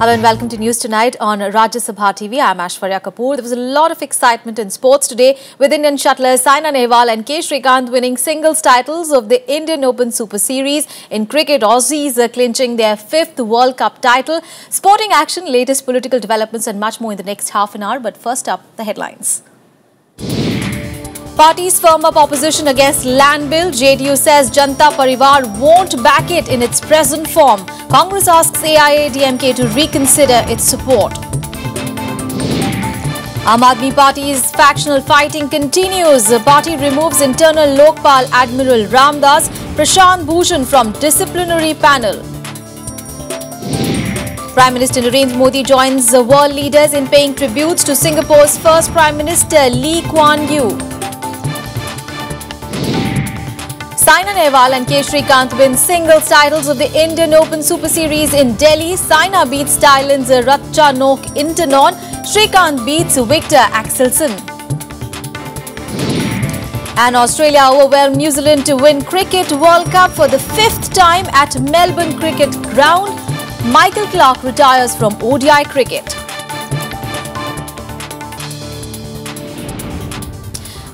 Hello and welcome to News Tonight on Rajya Sabha TV. I'm Aishwarya Kapoor. There was a lot of excitement in sports today with Indian shuttlers Saina Nehwal and K. Srikanth winning singles titles of the Indian Open Super Series. In cricket, Aussies are clinching their 5th World Cup title. Sporting action, latest political developments and much more in the next half an hour. But first up, the headlines. Parties firm up opposition against land bill. JDU says Janata Parivar won't back it in its present form. Congress asks AIADMK to reconsider its support. Aam Aadmi Party's factional fighting continues. The party removes internal Lokpal Admiral Ramdas Prashant Bhushan from disciplinary panel. Prime Minister Narendra Modi joins the world leaders in paying tributes to Singapore's first Prime Minister Lee Kuan Yew. Saina Nehwal and K. Srikanth win singles titles of the Indian Open Super Series in Delhi. Saina beats Thailand's Ratchanok Intanon. Srikanth beats Victor Axelsen. And Australia overwhelmed New Zealand to win Cricket World Cup for the 5th time at Melbourne Cricket Ground. Michael Clarke retires from ODI cricket.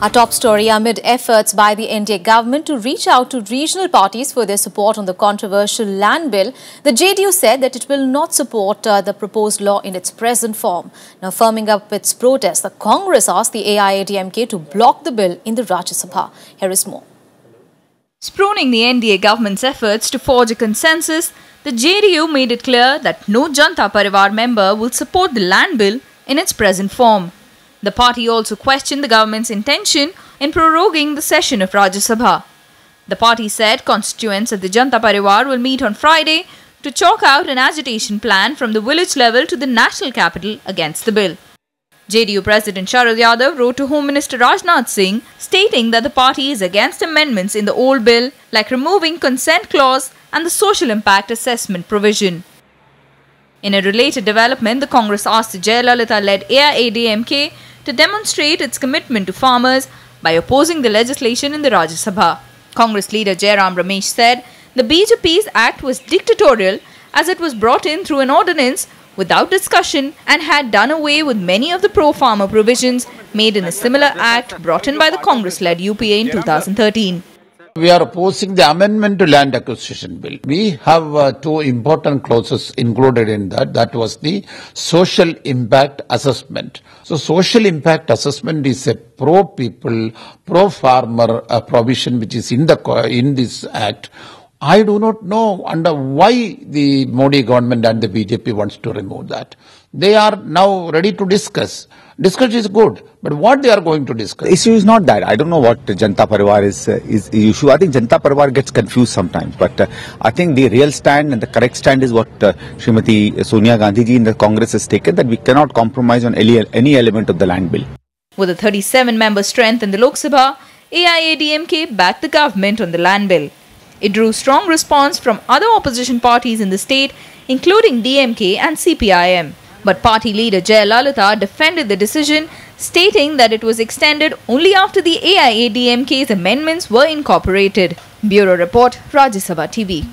Our top story, amid efforts by the NDA government to reach out to regional parties for their support on the controversial land bill, the JDU said that it will not support the proposed law in its present form. Now, firming up its protest, the Congress asked the AIADMK to block the bill in the Rajya Sabha. Here is more. Spurning the NDA government's efforts to forge a consensus, the JDU made it clear that no Janata Parivar member will support the land bill in its present form. The party also questioned the government's intention in proroguing the session of Rajya Sabha. The party said constituents of the Janata Parivar will meet on Friday to chalk out an agitation plan from the village level to the national capital against the bill. JDU President Sharad Yadav wrote to Home Minister Rajnath Singh stating that the party is against amendments in the old bill like removing consent clause and the social impact assessment provision. In a related development, the Congress asked the Jayalalitha-led AIADMK to demonstrate its commitment to farmers by opposing the legislation in the Rajya Sabha. Congress leader Jairam Ramesh said the BJP's act was dictatorial as it was brought in through an ordinance without discussion and had done away with many of the pro-farmer provisions made in a similar act brought in by the Congress-led UPA in 2013. We are opposing the amendment to land acquisition bill. We have two important clauses included in that. That was the social impact assessment. So social impact assessment is a pro-people, pro-farmer provision which is in this act. I do not know under why the Modi government and the BJP wants to remove that. They are now ready to discuss. Discussion is good, but what they are going to discuss? The issue is not that. I don't know what Janata Parivar is the issue. I think Janata Parivar gets confused sometimes, but I think the real stand and the correct stand is what Srimati Sonia Gandhi ji in the Congress has taken, that we cannot compromise on any element of the land bill. With a 37-member strength in the Lok Sabha, AIADMK backed the government on the land bill. It drew strong response from other opposition parties in the state, including DMK and CPIM. But party leader Jayalalitha defended the decision, stating that it was extended only after the AIADMK's amendments were incorporated. Bureau Report, Rajya Sabha TV.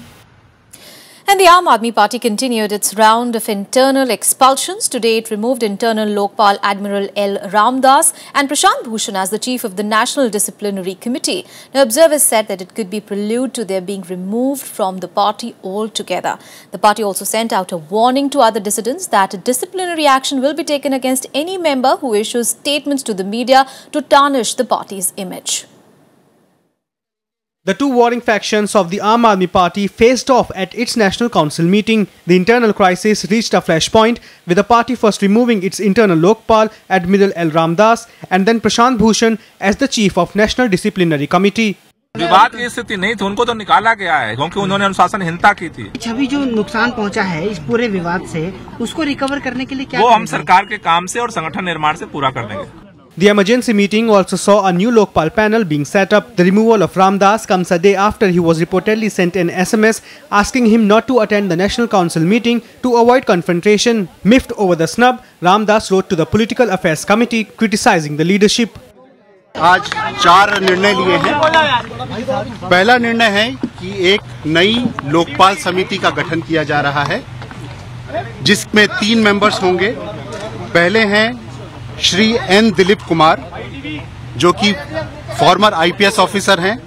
And the Aam Aadmi Party continued its round of internal expulsions. Today, it removed internal Lokpal Admiral L. Ramdas and Prashant Bhushan as the chief of the National Disciplinary Committee. Now, observers said that it could be prelude to their being removed from the party altogether. The party also sent out a warning to other dissidents that disciplinary action will be taken against any member who issues statements to the media to tarnish the party's image. The two warring factions of the Aam Aadmi Party faced off at its National Council meeting. The internal crisis reached a flashpoint with the party first removing its internal Lokpal, Admiral L. Ramdas, and then Prashant Bhushan as the chief of National Disciplinary Committee. विवाद की स्थिति नहीं थी, उनको तो निकाला गया है क्योंकि उन्होंने अनुशासनहीनता की थी। छवि जो नुकसान पहुंचा है इस पूरे विवाद से, उसको रिकवर करने के लिए क्या वो हम सरकार के काम से और संगठन निर्माण से पूरा कर देंगे। The emergency meeting also saw a new Lokpal panel being set up. The removal of Ramdas comes a day after he was reportedly sent an SMS asking him not to attend the National Council meeting to avoid confrontation. Miffed over the snub, Ramdas wrote to the Political Affairs Committee criticizing the leadership. आज 4 निर्णय लिए हैं। पहला निर्णय है कि एक नई लोकपाल समिति का गठन किया जा रहा है। जिसमें 3 मेंबर्स होंगे। पहले हैं श्री एन दिलीप कुमार, जो कि फॉर्मर आईपीएस ऑफिसर हैं।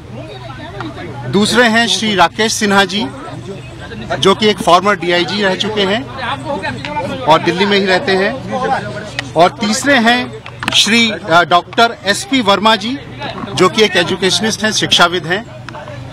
दूसरे हैं श्री राकेश सिन्हा जी, जो कि एक फॉर्मर डीआईजी रह चुके हैं और दिल्ली में ही रहते हैं। और तीसरे हैं श्री डॉक्टर एसपी वर्मा जी, जो कि एक एजुकेशनिस्ट हैं, शिक्षाविद हैं।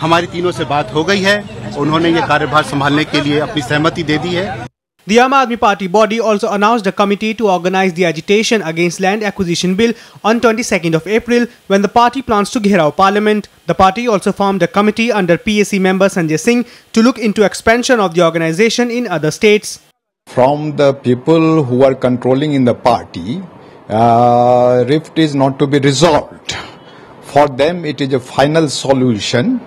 हमारी तीनों से बात हो गई है, उन्होंने ये कार्यभार संभालने के लिए अपनी सहमति दे दी है। The Aam Aadmi Party body also announced a committee to organize the agitation against land acquisition bill on 22nd of April when the party plans to gherao parliament. The party also formed a committee under PAC member Sanjay Singh to look into expansion of the organization in other states. From the people who are controlling in the party, rift is not to be resolved. For them it is a final solution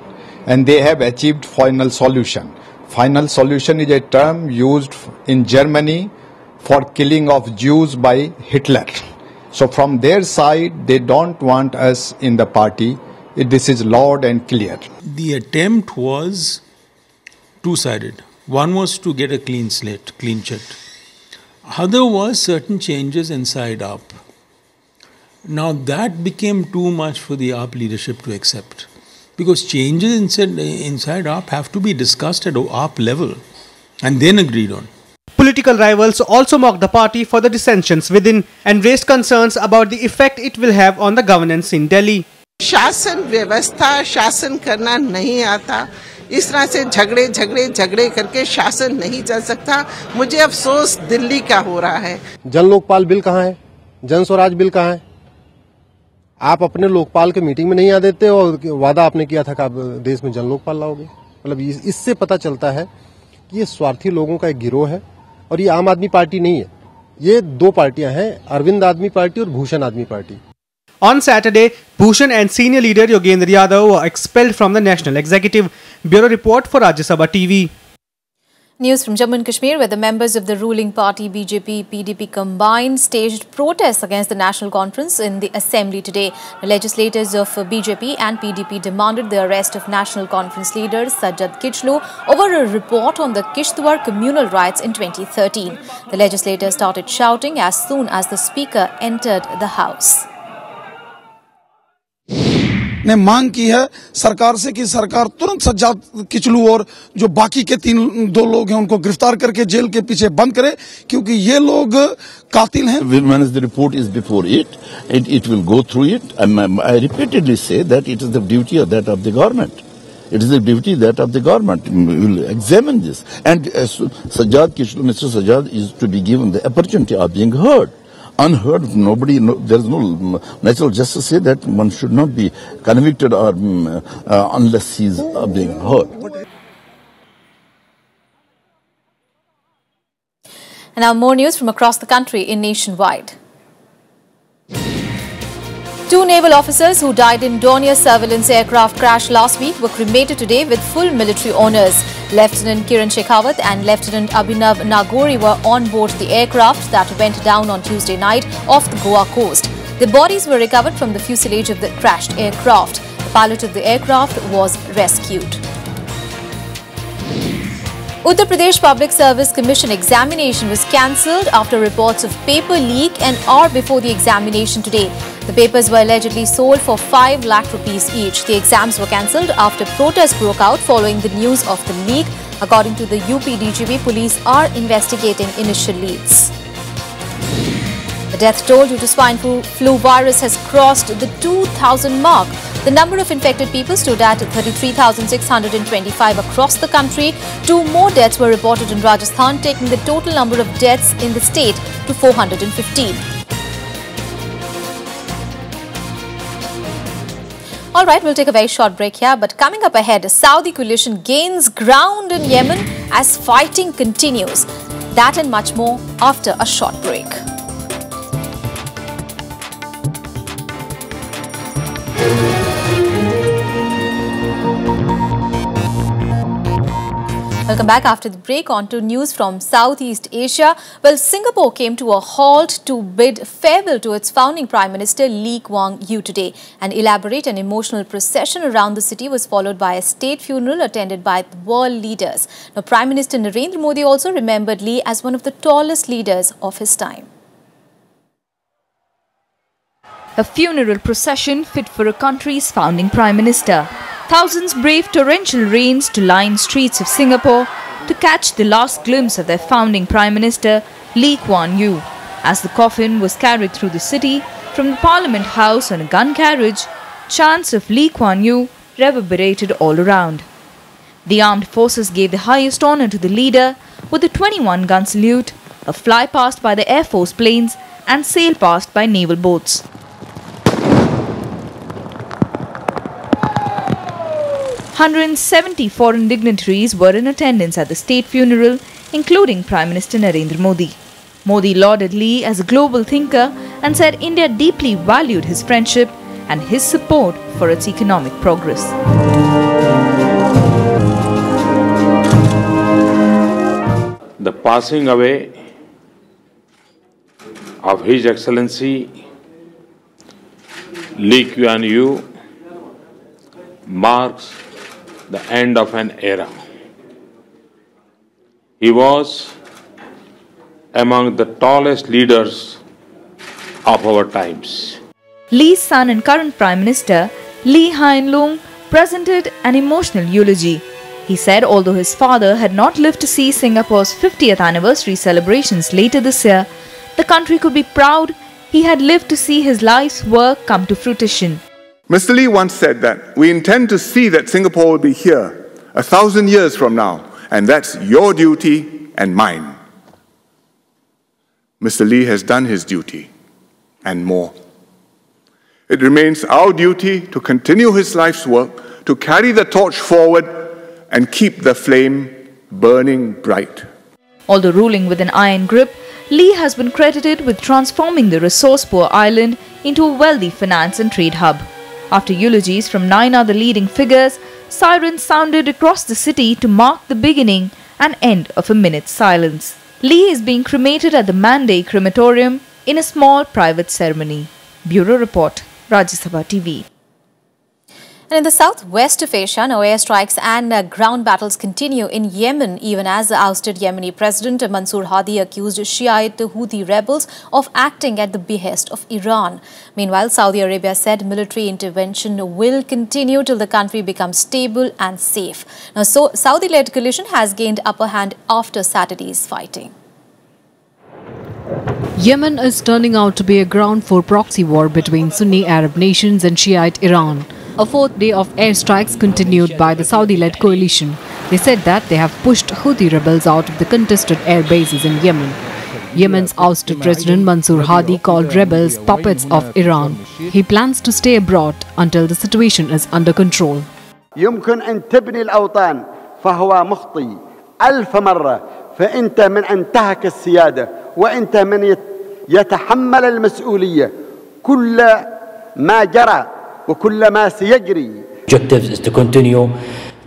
and they have achieved final solution. Final solution is a term used in Germany for killing of Jews by Hitler. So from their side, they don't want us in the party. This is loud and clear. The attempt was two-sided. One was to get a clean slate, clean chit. Other was certain changes inside AAP. Now that became too much for the AAP leadership to accept. Because changes inside AAP have to be discussed at AAP level and then agreed on. Political rivals also mocked the party for the dissensions within and raised concerns about the effect it will have on the governance in Delhi. शासन व्यवस्था शासन करना नहीं आता, इस तरह से झगड़े करके शासन नहीं चल सकता। मुझे अफसोस दिल्ली का हो रहा है। जन लोकपाल बिल कहाँ है? जन स्वराज बिल कहाँ है? आप अपने लोकपाल के मीटिंग में नहीं आ देते और वादा आपने किया था कि आप देश में जन लोकपाल लाओगे। मतलब इससे पता चलता है कि ये स्वार्थी लोगों का एक गिरोह है और ये आम आदमी पार्टी नहीं है। ये 2 पार्टियां हैं, अरविंद आदमी पार्टी और भूषण आदमी party. On Saturday, Bhushan and senior leader Yogendra Yadav were expelled from the national executive. Bureau report for Rajya Sabha TV. News from Jammu and Kashmir, where the members of the ruling party BJP PDP combined staged protests against the National Conference in the Assembly today. The legislators of BJP and PDP demanded the arrest of National Conference leader Sajjad Kichlu over a report on the Kishtwar communal riots in 2013. The legislators started shouting as soon as the speaker entered the house. ने मांग की है सरकार से कि सरकार तुरंत सज्जाद किचलू और जो बाकी के 2 लोग हैं उनको गिरफ्तार करके जेल के पीछे बंद करे, क्योंकि ये लोग कातिल हैं। When the report is before it will go through it. I repeatedly say that it is the duty of that of the government. It is the duty that of the government. We will examine this. And Sajjad Kichlu, Mr. Sajjad is to be given the opportunity of being heard. Unheard, there is no natural justice say that one should not be convicted or unless he is being heard. And now more news from across the country in Nationwide. 2 naval officers who died in Dornier surveillance aircraft crash last week were cremated today with full military honours. Lieutenant Kiran Shekhawat and Lieutenant Abhinav Nagori were on board the aircraft that went down on Tuesday night off the Goa coast. The bodies were recovered from the fuselage of the crashed aircraft. The pilot of the aircraft was rescued. Uttar Pradesh Public Service Commission examination was cancelled after reports of paper leak an hour before the examination today. The papers were allegedly sold for 5 lakh rupees each. The exams were cancelled after protests broke out following the news of the leak. According to the UP DGP, police are investigating initial leads. The death toll due to swine flu virus has crossed the 2,000 mark. The number of infected people stood at 33,625 across the country. 2 more deaths were reported in Rajasthan, taking the total number of deaths in the state to 415. All right, we'll take a very short break here, but coming up ahead, Saudi coalition gains ground in Yemen as fighting continues. That and much more after a short break. Welcome back after the break. On to news from Southeast Asia. Well, Singapore came to a halt to bid farewell to its founding Prime Minister Lee Kuan Yew today. An elaborate and emotional procession around the city was followed by a state funeral attended by world leaders. Now, Prime Minister Narendra Modi also remembered Lee as one of the tallest leaders of his time. A funeral procession fit for a country's founding Prime Minister. Thousands braved torrential rains to line streets of Singapore to catch the last glimpse of their founding Prime Minister, Lee Kuan Yew. As the coffin was carried through the city from the Parliament House on a gun carriage, chants of Lee Kuan Yew reverberated all around. The armed forces gave the highest honour to the leader with a 21-gun salute, a flypast by the Air Force planes and sailpast by naval boats. 170 foreign dignitaries were in attendance at the state funeral, including Prime Minister Narendra Modi. Modi lauded Lee as a global thinker and said India deeply valued his friendship and his support for its economic progress. The passing away of His Excellency Lee Kuan Yew marks the end of an era. He was among the tallest leaders of our times. Lee's son and current Prime Minister, Lee Hsien Loong, presented an emotional eulogy. He said although his father had not lived to see Singapore's 50th anniversary celebrations later this year, the country could be proud he had lived to see his life's work come to fruition. Mr. Lee once said that we intend to see that Singapore will be here 1,000 years from now, and that's your duty and mine. Mr. Lee has done his duty and more. It remains our duty to continue his life's work, to carry the torch forward and keep the flame burning bright. Although ruling with an iron grip, Lee has been credited with transforming the resource-poor island into a wealthy finance and trade hub. After eulogies from 9 other leading figures, sirens sounded across the city to mark the beginning and end of a minute's silence. Lee is being cremated at the Mandai crematorium in a small private ceremony. Bureau Report, Rajya TV. And in the southwest of Asia, now airstrikes and ground battles continue in Yemen, even as the ousted Yemeni President Mansour Hadi accused Shiite Houthi rebels of acting at the behest of Iran. Meanwhile, Saudi Arabia said military intervention will continue till the country becomes stable and safe. Now, so Saudi-led coalition has gained upper hand after Saturday's fighting. Yemen is turning out to be a ground for proxy war between Sunni Arab nations and Shiite Iran. A fourth day of airstrikes continued by the Saudi-led coalition. They said that they have pushed Houthi rebels out of the contested air bases in Yemen. Yemen's ousted President Mansour Hadi called rebels puppets of Iran. He plans to stay abroad until the situation is under control. يمكن أن تبني الأوطان فهو مخطي 1000 مرة فأنت من انتهك السيادة وأنت من يتحمل المسؤولية كل ما جرى وكل ما سيجري. Objective is to continue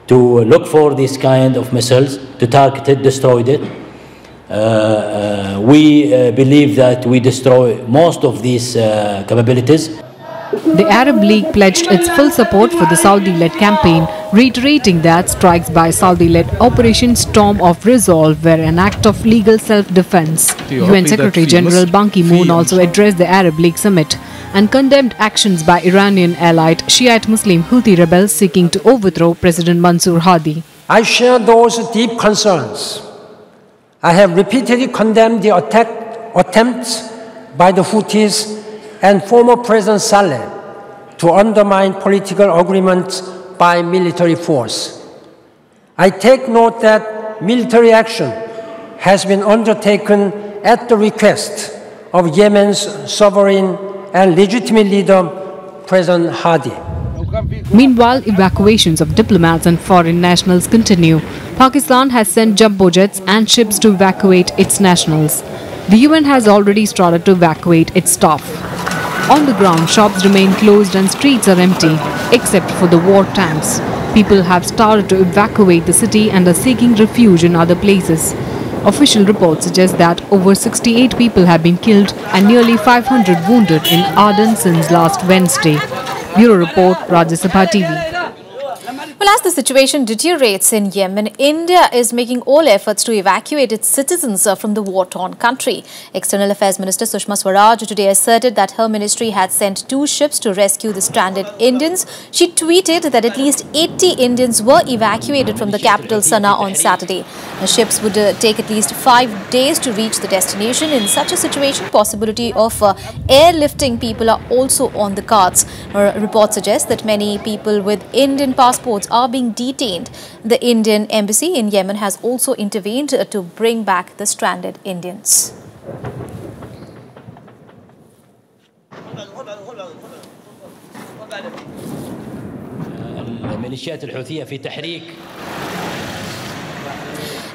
to look for this kind of missiles, to target it, destroy it. We believe that we destroy most of these capabilities. The Arab League pledged its full support for the Saudi-led campaign, reiterating that strikes by Saudi-led Operation Storm of Resolve were an act of legal self-defense. UN Secretary General Ban Ki-moon also addressed the Arab League summit and condemned actions by Iranian-allied Shiite Muslim Houthi rebels seeking to overthrow President Mansour Hadi. I share those deep concerns. I have repeatedly condemned the attempts by the Houthis and former President Saleh to undermine political agreements by military force. I take note that military action has been undertaken at the request of Yemen's sovereign and legitimate leader, President Hadi. Meanwhile, evacuations of diplomats and foreign nationals continue. Pakistan has sent jumbo jets and ships to evacuate its nationals. The UN has already started to evacuate its staff. On the ground, shops remain closed and streets are empty, except for the war tanks. People have started to evacuate the city and are seeking refuge in other places. Official reports suggest that over 68 people have been killed and nearly 500 wounded in Aden since last Wednesday. Bureau Report, Rajya Sabha TV. Well, as the situation deteriorates in Yemen, India is making all efforts to evacuate its citizens from the war-torn country. External Affairs Minister Sushma Swaraj today asserted that her ministry had sent 2 ships to rescue the stranded Indians. She tweeted that at least 80 Indians were evacuated from the capital Sana'a on Saturday. The ships would take at least 5 days to reach the destination. In such a situation, possibility of airlifting people are also on the cards. Reports suggest that many people with Indian passports are being detained. The Indian embassy in Yemen has also intervened to bring back the stranded Indians.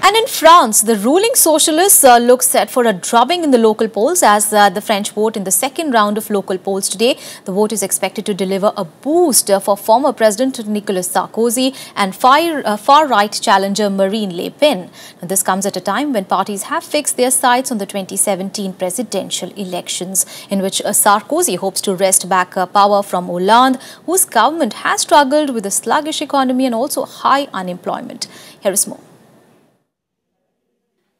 And in France, the ruling socialists look set for a drubbing in the local polls as the French vote in the second round of local polls today. The vote is expected to deliver a boost for former President Nicolas Sarkozy and far-right challenger Marine Le Pen. Now, this comes at a time when parties have fixed their sights on the 2017 presidential elections, in which Sarkozy hopes to wrest back power from Hollande, whose government has struggled with a sluggish economy and also high unemployment. Here is more.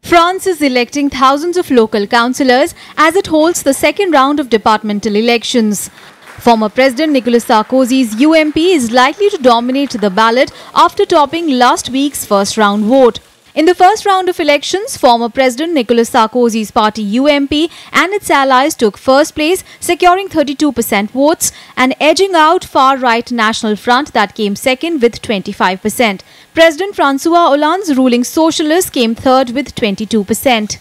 France is electing thousands of local councillors as it holds the second round of departmental elections. Former President Nicolas Sarkozy's UMP is likely to dominate the ballot after topping last week's first round vote. In the first round of elections, former President Nicolas Sarkozy's party UMP and its allies took first place, securing 32% votes and edging out far-right National Front that came second with 25%. President François Hollande's ruling socialists came third with 22%.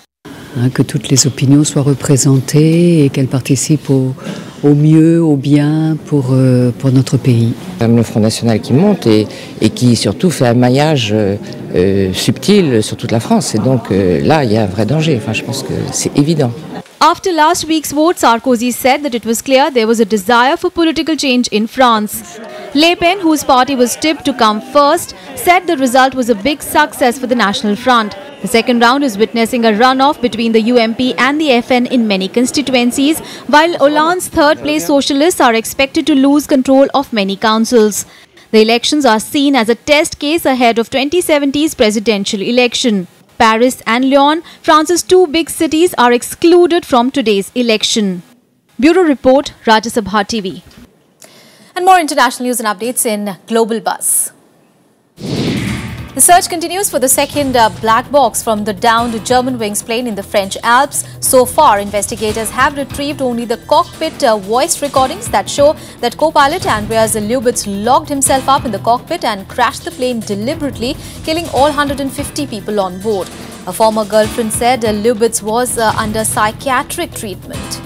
Que toutes les opinions soient représentées et qu'elles participent au mieux, au bien pour notre pays. Le Front National qui monte et qui surtout fait un maillage subtil sur toute la France. Et donc là, il y a un vrai danger. Enfin, je pense que c'est évident. After last week's vote, Sarkozy said that it was clear there was a desire for political change in France. Le Pen, whose party was tipped to come first, said the result was a big success for the National Front. The second round is witnessing a runoff between the UMP and the FN in many constituencies, while Hollande's third-place socialists are expected to lose control of many councils. The elections are seen as a test case ahead of 2070's presidential election. Paris and Lyon, France's 2 big cities, are excluded from today's election. Bureau Report, Rajya Sabha TV. And more international news and updates in Global Buzz. The search continues for the second black box from the downed Germanwings plane in the French Alps. So far, investigators have retrieved only the cockpit voice recordings that show that co-pilot Andreas Lubitz locked himself up in the cockpit and crashed the plane deliberately, killing all 150 people on board. A former girlfriend said Lubitz was under psychiatric treatment.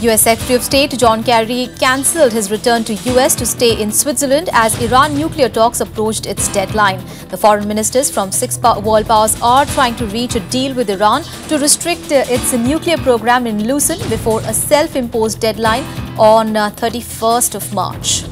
US Secretary of State John Kerry cancelled his return to US to stay in Switzerland as Iran nuclear talks approached its deadline. The foreign ministers from 6 world powers are trying to reach a deal with Iran to restrict its nuclear program in Lucerne before a self-imposed deadline on 31st of March.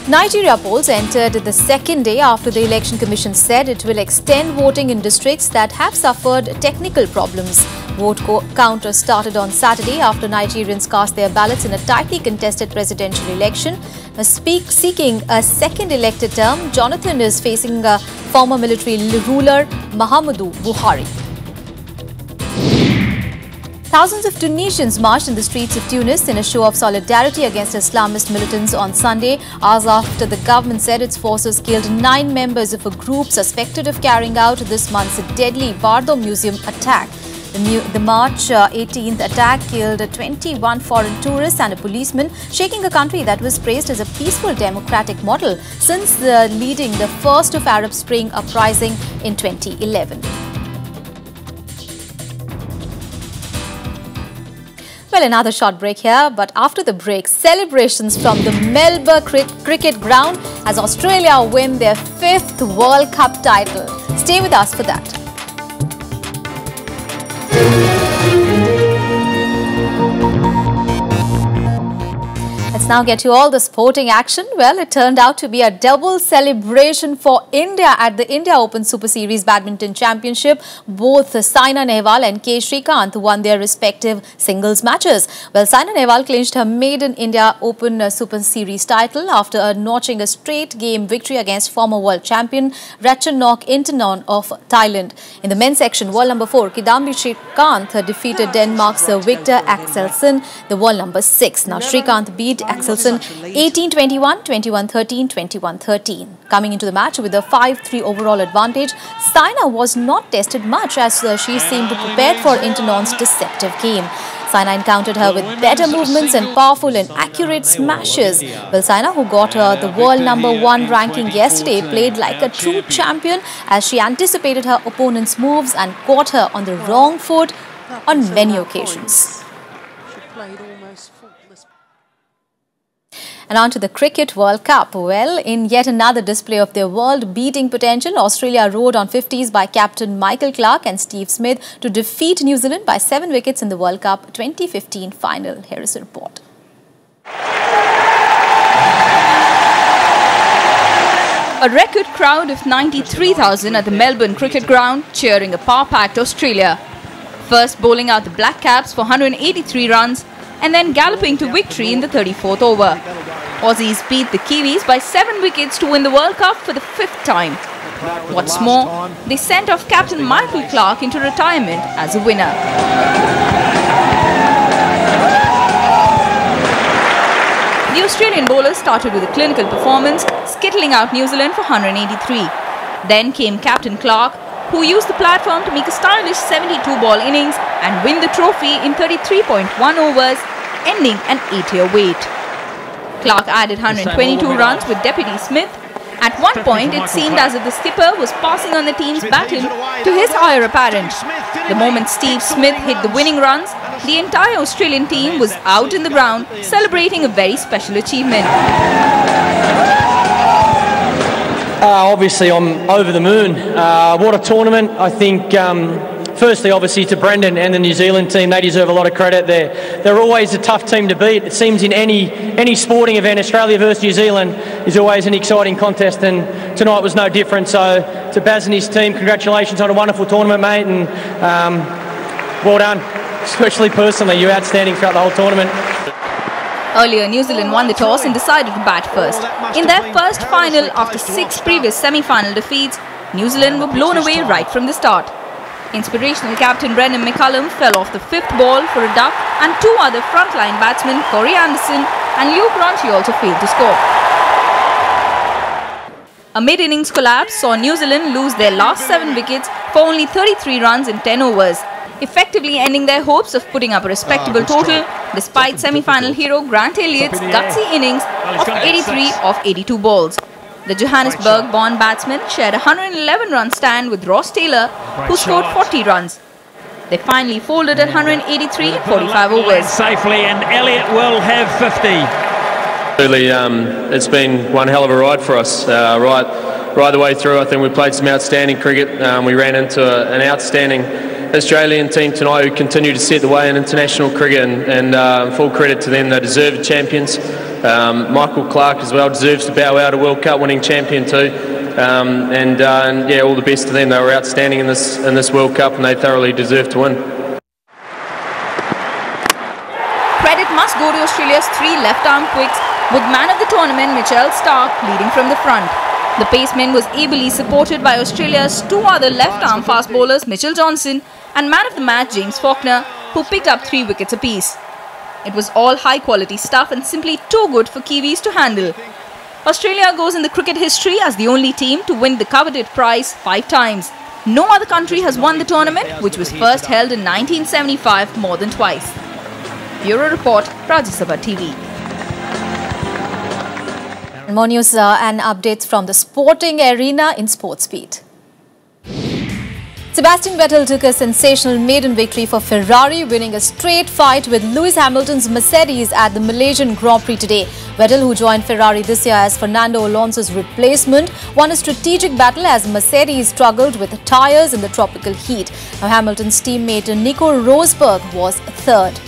Nigeria polls entered the second day after the Election Commission said it will extend voting in districts that have suffered technical problems. Vote count started on Saturday after Nigerians cast their ballots in a tightly contested presidential election. Seeking a second elected term, Jonathan is facing former military ruler Muhammadu Buhari. Thousands of Tunisians marched in the streets of Tunis in a show of solidarity against Islamist militants on Sunday, hours after the government said its forces killed 9 members of a group suspected of carrying out this month's deadly Bardo Museum attack. The March 18th attack killed 21 foreign tourists and a policeman, shaking a country that was praised as a peaceful democratic model since leading the first of Arab Spring uprising in 2011. Well, another short break here, but after the break, celebrations from the Melbourne cricket ground as Australia win their 5th World Cup title. Stay with us for that. Let's now get you all the sporting action. Well, it turned out to be a double celebration for India at the India Open Super Series Badminton Championship. Both Saina Nehwal and K. Srikanth won their respective singles matches. Well, Saina Nehwal clinched her maiden India Open Super Series title after notching a straight game victory against former world champion Ratchanok Intanon of Thailand. In the men's section, world number 4 Kidambi Srikanth defeated Denmark's Victor Axelsen, the world number 6. Now Srikanth beat Axelsen 18-21, 21-13, 21-13. Coming into the match with a 5-3 overall advantage, Saina was not tested much as she seemed prepared for Intanon's deceptive game. Saina encountered her with better movements and powerful and accurate smashes. Well, Saina, who got the world number 1 ranking yesterday, played like a true champion as she anticipated her opponent's moves and caught her on the wrong foot on many occasions. And on to the Cricket World Cup. Well, in yet another display of their world-beating potential, Australia rode on 50s by captain Michael Clarke and Steve Smith to defeat New Zealand by 7 wickets in the World Cup 2015 final. Here is a report. A record crowd of 93,000 at the Melbourne Cricket Ground cheering a power-packed Australia. First bowling out the Black Caps for 183 runs and then galloping to victory in the 34th over. Aussies beat the Kiwis by 7 wickets to win the World Cup for the 5th time. What's more, they sent off captain Michael Clarke into retirement as a winner. The Australian bowlers started with a clinical performance, skittling out New Zealand for 183. Then came captain Clarke, who used the platform to make a stylish 72-ball innings and win the trophy in 33.1 overs, ending an 8-year wait. Clarke added 122 runs with Deputy Smith. At one point, it seemed as if the skipper was passing on the team's baton to his heir apparent. The moment Steve Smith hit the winning runs, the entire Australian team was out in the ground celebrating a very special achievement. Obviously, I'm over the moon. What a tournament. I think, firstly, obviously, to Brendan and the New Zealand team, they deserve a lot of credit. They're always a tough team to beat. It seems in any sporting event, Australia versus New Zealand is always an exciting contest, and tonight was no different. So, to Baz and his team, congratulations on a wonderful tournament, mate, and well done. Especially personally, you're outstanding throughout the whole tournament. Earlier, New Zealand won the toss and decided to bat first. In their first final after 6 previous semi-final defeats, New Zealand were blown away right from the start. Inspirational captain Brendan McCullum fell off the 5th ball for a duck, and 2 other frontline batsmen, Corey Anderson and Luke Ronchi, also failed to score. A mid-innings collapse saw New Zealand lose their last 7 wickets for only 33 runs in 10 overs. Effectively ending their hopes of putting up a respectable total despite semi-final hero Grant Elliott's gutsy innings of 83 off 82 balls. The Johannesburg-born batsman shared a 111-run stand with Ross Taylor, who scored 40 runs. They finally folded at 183 in 45 overs. Safely, and Elliott will have 50. Really, it's been one hell of a ride for us. Right the way through, I think we played some outstanding cricket. We ran into an outstanding Australian team tonight who continue to set the way in international cricket, and full credit to them. They deserve champions. Michael Clarke as well deserves to bow out a World Cup winning champion too. And yeah, all the best to them. They were outstanding in this World Cup, and they thoroughly deserve to win. Credit must go to Australia's 3 left-arm quicks, with man of the tournament Mitchell Starc leading from the front. The paceman was ably supported by Australia's 2 other left-arm fast bowlers, Mitchell Johnson and man of the match James Faulkner, who picked up 3 wickets apiece. It was all high-quality stuff and simply too good for Kiwis to handle. Australia goes in the cricket history as the only team to win the coveted prize 5 times. No other country has won the tournament, which was first held in 1975 more than twice. Bureau Report, Rajya Sabha TV. More news and updates from the sporting arena in Sports Beat. Sebastian Vettel took a sensational maiden victory for Ferrari, winning a straight fight with Lewis Hamilton's Mercedes at the Malaysian Grand Prix today. Vettel, who joined Ferrari this year as Fernando Alonso's replacement, won a strategic battle as Mercedes struggled with tyres in the tropical heat. Now, Hamilton's teammate Nico Rosberg was third.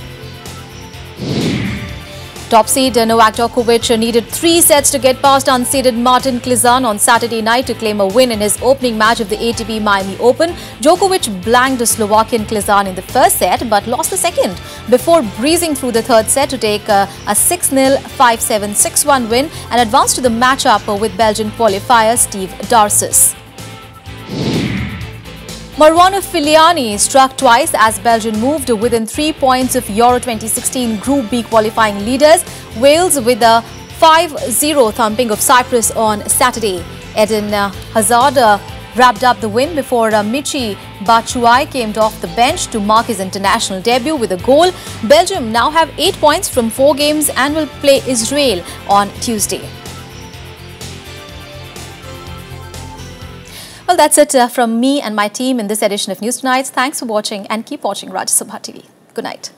Top seed Novak Djokovic needed 3 sets to get past unseeded Martin Klizan on Saturday night to claim a win in his opening match of the ATP Miami Open. Djokovic blanked the Slovakian Klizan in the first set but lost the second before breezing through the third set to take a 6-0, 5-7, 6-1 win and advance to the matchup with Belgian qualifier Steve Darcis. Marwan Filiani struck twice as Belgium moved within 3 points of Euro 2016 Group B qualifying leaders, Wales, with a 5-0 thumping of Cyprus on Saturday. Eden Hazard wrapped up the win before Michi Batshuayi came off the bench to mark his international debut with a goal. Belgium now have 8 points from 4 games and will play Israel on Tuesday. Well, that's it from me and my team in this edition of News Tonight. Thanks for watching and keep watching Rajya Sabha TV. Good night.